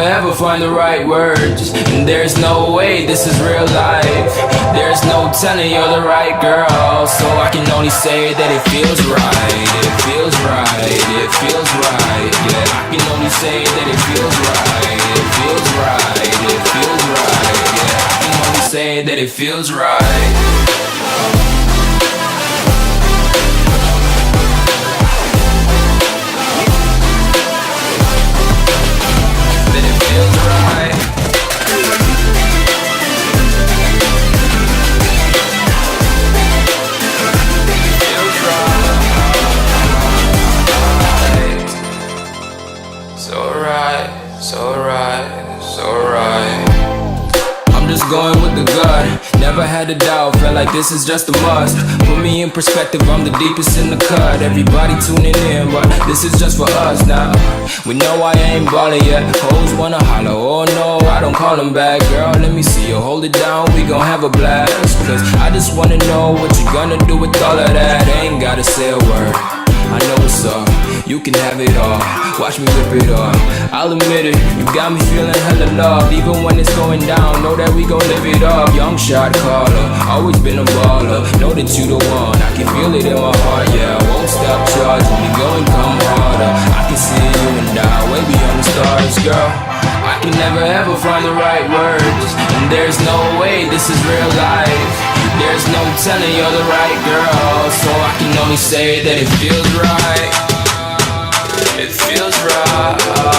ever find the right words, and there's no way this is real life. There's no telling you're the right girl, so I can only say that it feels right. It feels right, it feels right, yeah. I can only say that it feels right. It feels right, it feels right, yeah. I can only say that it feels right. I'm just going with the gut, never had a doubt, felt like this is just a must. Put me in perspective, I'm the deepest in the cut. Everybody tuning in, but this is just for us now. We know I ain't ballin' yet, hoes wanna holler, oh no, I don't call them back. Girl, let me see you hold it down, we gon' have a blast. Cause I just wanna know what you gonna do with all of that. Ain't gotta say a word, I know what's up, you can have it all. Watch me rip it off, I'll admit it, you got me feeling hella love. Even when it's going down, know that we gon' live it up. Young shot caller, always been a baller. Know that you the one, I can feel it in my heart, yeah. I won't stop charging me, go and come harder. I can see you and I, way beyond the stars, girl. I can never ever find the right words, and there's no way this is real life. There's no telling you're the right girl, so I can only say that it feels right. It feels right.